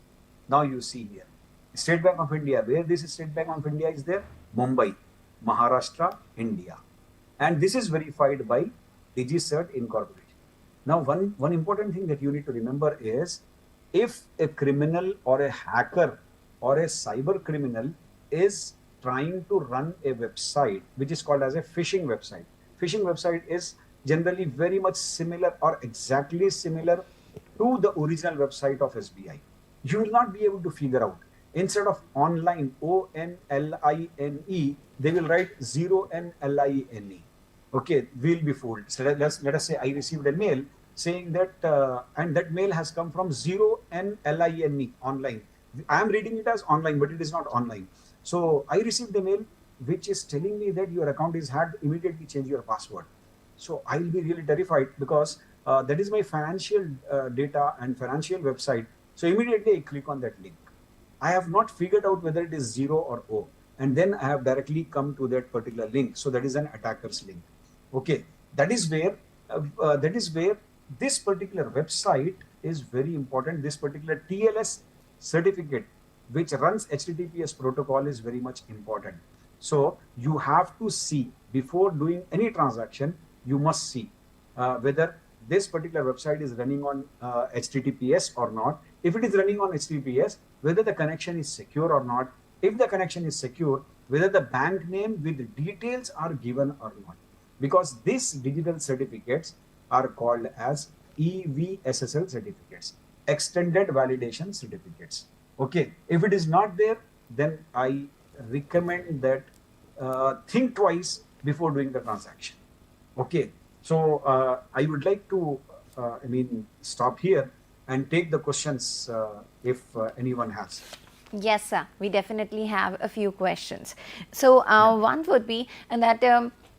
Now you see here, State Bank of India. Where this State Bank of India is there? Mumbai, Maharashtra, India. And this is verified by DigiCert Incorporated. Now, one important thing that you need to remember is, if a criminal or a hacker or a cyber criminal is trying to run a website which is called as a phishing website. Phishing website is generally very much similar or exactly similar to the original website of SBI. You will not be able to figure out. Instead of online, ONLINE, they will write 0NLINE. Okay, we'll be fooled. So let us say I received a mail saying that, and that mail has come from 0NLINE, online. I am reading it as online, but it is not online. So I received a mail which is telling me that your account is hacked, immediately change your password. So I will be really terrified because that is my financial data and financial website. So immediately I click on that link. I have not figured out whether it is 0 or O. And then I have directly come to that particular link. So that is an attacker's link. Okay, that is where this particular website is very important. This particular TLS certificate, which runs HTTPS protocol, is very much important. So you have to see, before doing any transaction, you must see whether this particular website is running on HTTPS or not. If it is running on HTTPS, whether the connection is secure or not. If the connection is secure, whether the bank name with details are given or not. Because these digital certificates are called as EVSSL certificates, Extended Validation Certificates. Okay, if it is not there, then I recommend that think twice before doing the transaction. Okay, so I would like to stop here and take the questions if anyone has. Yes, sir. We definitely have a few questions. So, Yeah. one would be, and that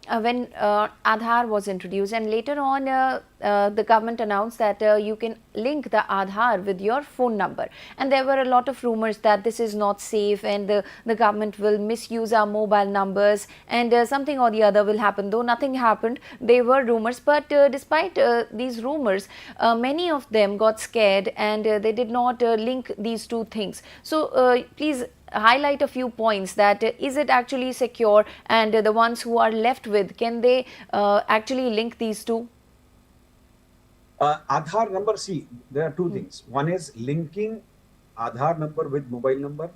when Aadhar was introduced, and later on the government announced that you can link the Aadhar with your phone number, and there were a lot of rumors that this is not safe and the government will misuse our mobile numbers and something or the other will happen. Though nothing happened, they were rumors, but despite these rumors, many of them got scared and they did not link these two things. So please highlight a few points that is it actually secure, and the ones who are left with, can they actually link these two? Aadhaar number, see, there are two things. One is linking Aadhaar number with mobile number,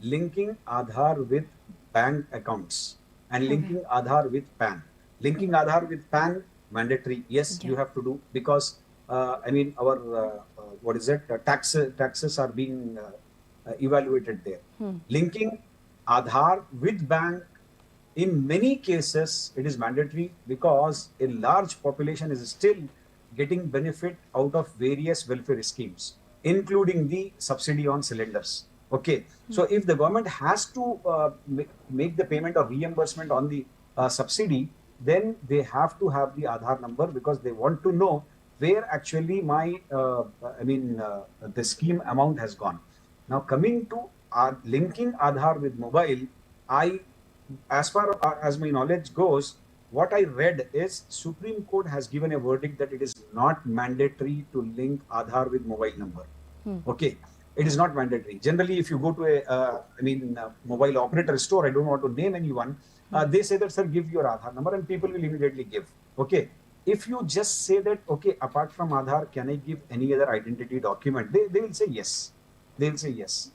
linking Aadhaar with bank accounts, and linking Aadhaar with PAN. Linking Aadhaar with PAN, mandatory. Yes, you have to do, because I mean, our what is it? Taxes are being evaluated there. Linking Aadhaar with bank, in many cases it is mandatory, because a large population is still getting benefit out of various welfare schemes, including the subsidy on cylinders. Okay, so if the government has to make the payment or reimbursement on the subsidy, then they have to have the Aadhaar number, because they want to know where actually my the scheme amount has gone. Now, coming to linking Aadhaar with mobile, as far as my knowledge goes, what I read is Supreme Court has given a verdict that it is not mandatory to link Aadhaar with mobile number. Okay, it is not mandatory. Generally, if you go to a mobile operator store, I don't want to name anyone, they say that, sir, give your Aadhaar number, and people will immediately give. Okay, if you just say that, okay, apart from Aadhaar, can I give any other identity document? They will say yes. They will say yes.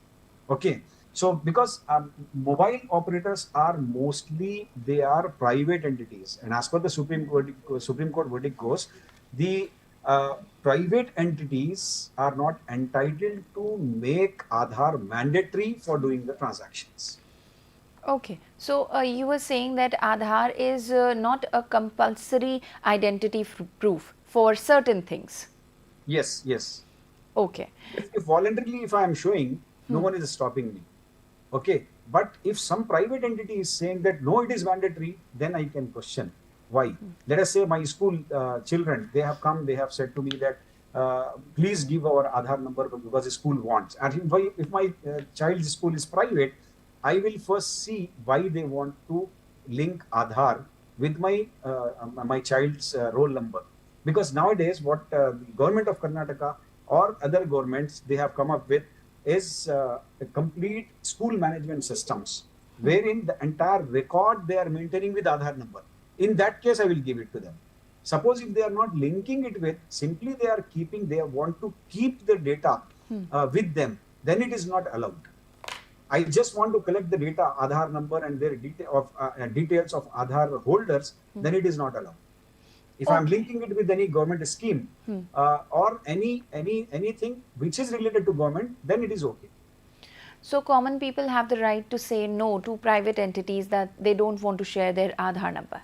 Okay. So, because mobile operators are mostly, they are private entities, and as per the Supreme Court verdict goes, the private entities are not entitled to make Aadhaar mandatory for doing the transactions. Okay, so you were saying that Aadhaar is not a compulsory identity proof for certain things. Yes, yes. Okay. If voluntarily, if I am showing, no one is stopping me. Okay, but if some private entity is saying that no, it is mandatory, then I can question why. Let us say my school children, they have come, they have said to me that please give our Aadhaar number because the school wants. And if my child's school is private, I will first see why they want to link Aadhaar with my child's roll number. Because nowadays, what the government of Karnataka or other governments, they have come up with is a complete school management systems, wherein the entire record they are maintaining with Aadhaar number. In that case, I will give it to them. Suppose if they are not linking it with, simply they want to keep the data with them, then it is not allowed. I just want to collect the data, Aadhaar number and their details of Aadhaar holders, then it is not allowed. If I'm linking it with any government scheme or anything which is related to government, then it is okay. So common people have the right to say no to private entities that they don't want to share their Aadhaar number.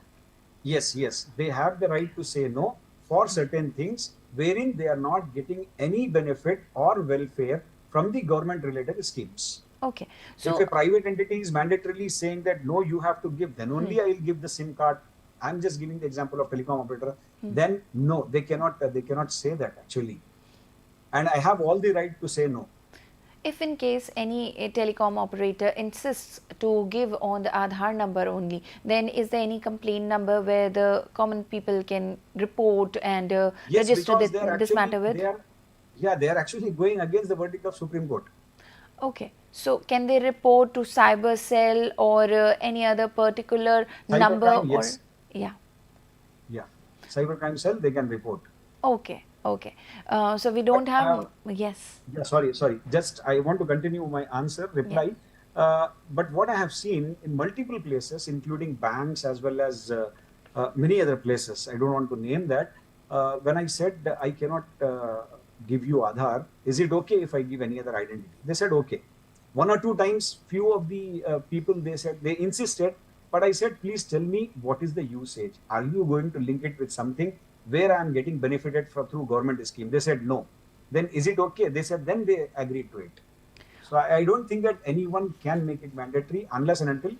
Yes, yes, they have the right to say no for certain things wherein they are not getting any benefit or welfare from the government related schemes. Okay. So if a private entity is mandatorily saying that no, you have to give, then only I will give the SIM card. I'm just giving the example of telecom operator. Then no, they cannot say that actually. And I have all the right to say no. If in case any telecom operator insists to give on the Aadhaar number only, then is there any complaint number where the common people can report and register this matter with? They are actually going against the verdict of Supreme Court. Okay. So can they report to cyber cell or any other particular number? Yes. Yeah. Cybercrime cell, they can report. Okay. Okay. So we don't have, yes. Yeah, sorry. Just I want to continue my reply. Yeah. But what I have seen in multiple places, including banks as well as many other places, I don't want to name that. When I said I cannot give you Aadhaar, is it okay if I give any other identity? They said okay. One or two times, few of the people, they insisted, but I said, please tell me what is the usage. Are you going to link it with something where I am getting benefited through government scheme? They said no. Then is it okay? They said then they agreed to it. So I don't think that anyone can make it mandatory unless and until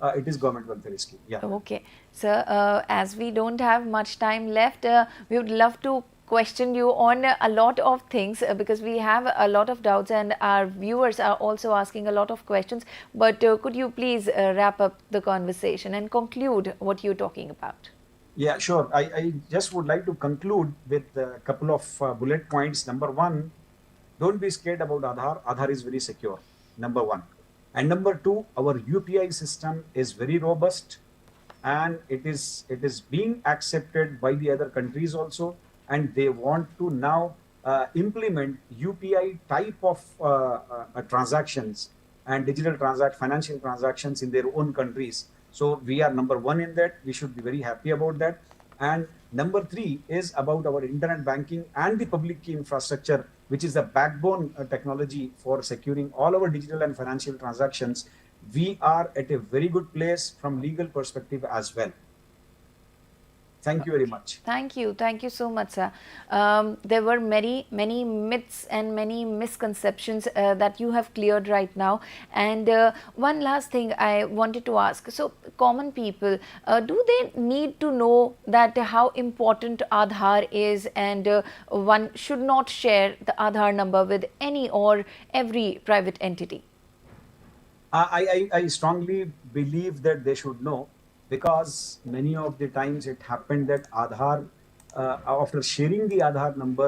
it is government welfare scheme. Yeah. Okay. So, as we don't have much time left, we would love to question you on a lot of things because we have a lot of doubts and our viewers are also asking a lot of questions. But could you please wrap up the conversation and conclude what you're talking about? Yeah, sure. I just would like to conclude with a couple of bullet points. Number one, don't be scared about Aadhar. Aadhar is very secure. Number one. And number two, our UPI system is very robust, and it is being accepted by the other countries also, and they want to now implement UPI type of transactions and financial transactions in their own countries. So we are number one in that. We should be very happy about that. And number three is about our internet banking and the public key infrastructure, which is the backbone technology for securing all our digital and financial transactions. We are at a very good place from legal perspective as well. Thank you very much. Thank you. Thank you so much, sir. There were many myths and many misconceptions that you have cleared right now. And one last thing I wanted to ask. So, common people, do they need to know that how important Aadhar is and one should not share the Aadhar number with any or every private entity? I strongly believe that they should know, because many of the times it happened that Aadhar, after sharing the Aadhar number,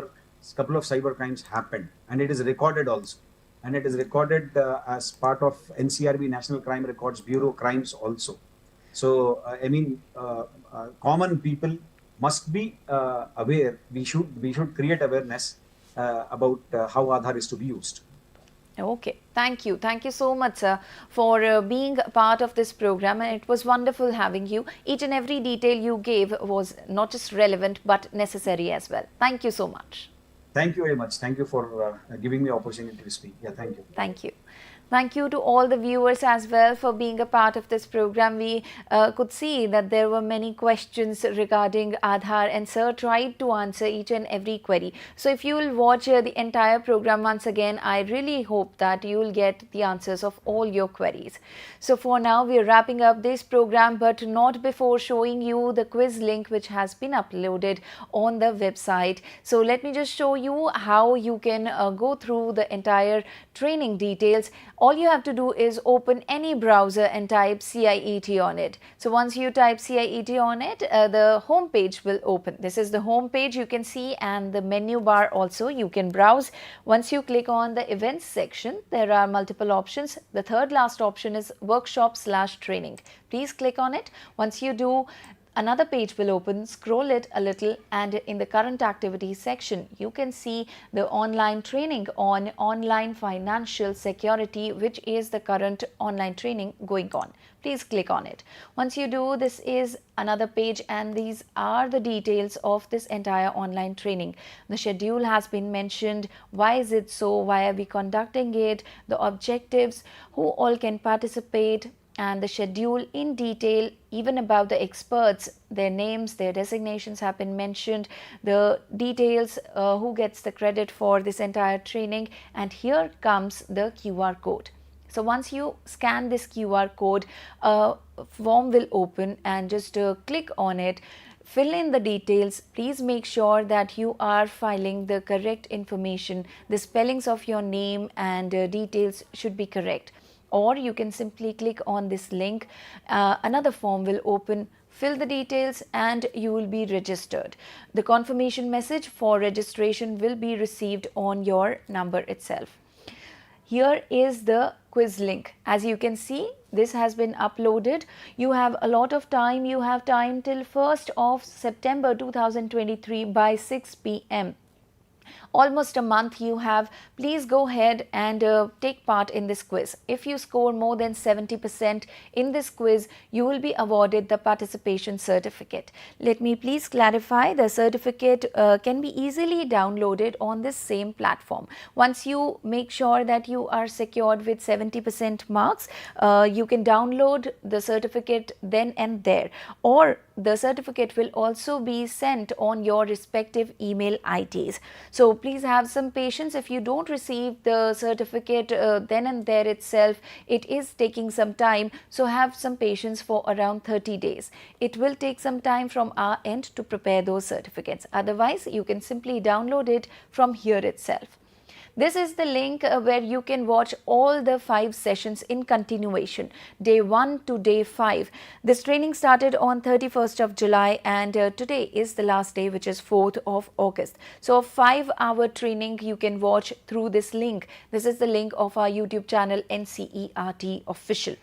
a couple of cyber crimes happened, and it is recorded also. And it is recorded as part of NCRB, National Crime Records Bureau crimes also. So, common people must be aware. We should create awareness about how Aadhar is to be used. Okay, thank you. Thank you so much, sir, for being a part of this program. And it was wonderful having you. Each and every detail you gave was not just relevant but necessary as well. Thank you so much. Thank you very much. Thank you for giving me opportunity to speak. Yeah, thank you. Thank you. Thank you to all the viewers as well for being a part of this program. We could see that there were many questions regarding Aadhar and sir tried to answer each and every query. So if you will watch the entire program once again, I really hope that you will get the answers of all your queries. So for now, we are wrapping up this program, but not before showing you the quiz link which has been uploaded on the website. So let me just show you how you can go through the entire training details. All you have to do is open any browser and type CIET on it. So once you type CIET on it, the home page will open. This is the home page you can see, and the menu bar also you can browse. Once you click on the events section, there are multiple options. The third last option is workshop/training. Please click on it. Once you do, another page will open. Scroll it a little, and in the current activities section, you can see the online training on online financial security, which is the current online training going on. Please click on it. Once you do, this is another page, and these are the details of this entire online training. The schedule has been mentioned. Why is it so? Why are we conducting it? The objectives, who all can participate, and the schedule in detail, even about the experts, their names, their designations have been mentioned, the details, who gets the credit for this entire training, and here comes the QR code. So once you scan this QR code, a form will open, and just click on it. Fill in the details. Please make sure that you are filing the correct information. The spellings of your name and details should be correct. Or you can simply click on this link. Another form will open. Fill the details and you will be registered. The confirmation message for registration will be received on your number itself. Here is the quiz link. As you can see, this has been uploaded. You have a lot of time. You have time till 1st of September 2023 by 6 p.m. Almost a month you have. Please go ahead and take part in this quiz. If you score more than 70% in this quiz, you will be awarded the participation certificate. Let me please clarify, the certificate can be easily downloaded on this same platform. Once you make sure that you are secured with 70% marks, you can download the certificate then and there, or the certificate will also be sent on your respective email IDs. So please have some patience. If you don't receive the certificate then and there itself, it is taking some time. So have some patience for around 30 days. It will take some time from our end to prepare those certificates. Otherwise, you can simply download it from here itself. This is the link where you can watch all the 5 sessions in continuation, day 1 to day 5. This training started on 31st of July and today is the last day, which is 4th of August. So a 5-hour training you can watch through this link. This is the link of our YouTube channel NCERT Official.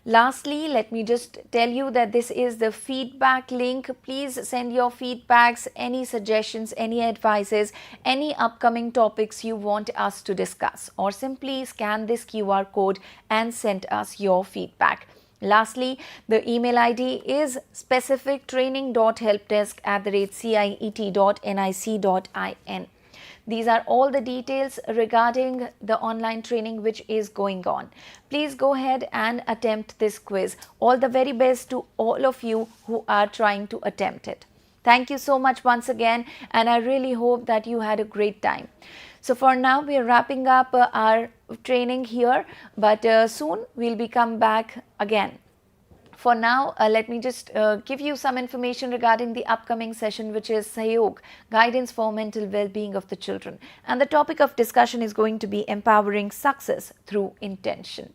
Lastly, let me just tell you that this is the feedback link. Please send your feedbacks, any suggestions, any advices, any upcoming topics you want us to discuss, or simply scan this QR code and send us your feedback. Lastly, the email ID is specific training.helpdesk@ciet.nic.in. These are all the details regarding the online training which is going on. Please go ahead and attempt this quiz. All the very best to all of you who are trying to attempt it. Thank you so much once again, and I really hope that you had a great time. So for now, we are wrapping up our training here, but soon we'll be come back again. For now, let me just give you some information regarding the upcoming session, which is Sahyog, Guidance for Mental Well-being of the Children. And the topic of discussion is going to be empowering success through intention.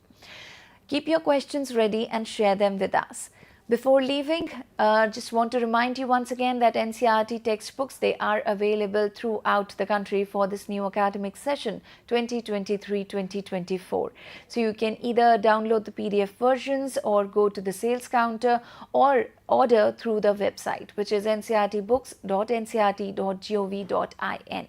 Keep your questions ready and share them with us. Before leaving, just want to remind you once again that NCERT textbooks, they are available throughout the country for this new academic session 2023-2024. So you can either download the PDF versions or go to the sales counter or order through the website, which is ncertbooks.ncert.gov.in.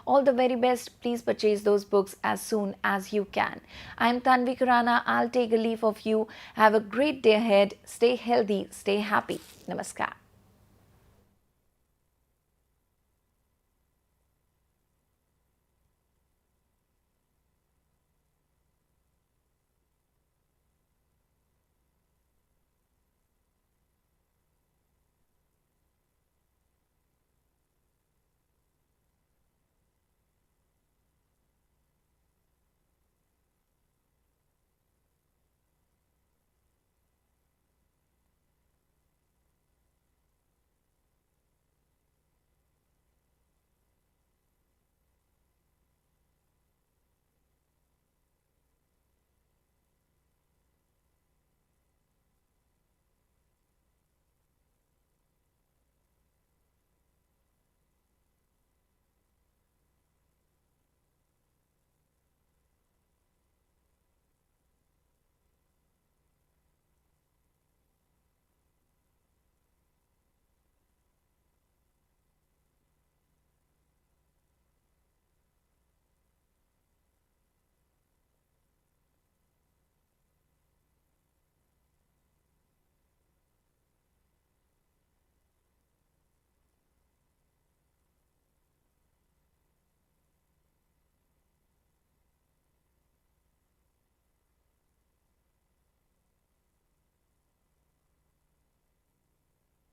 All the very best. Please purchase those books as soon as you can. I'm Tanvi Khurana. I'll take a leave of you. Have a great day ahead. Stay healthy. Stay happy. Namaskar.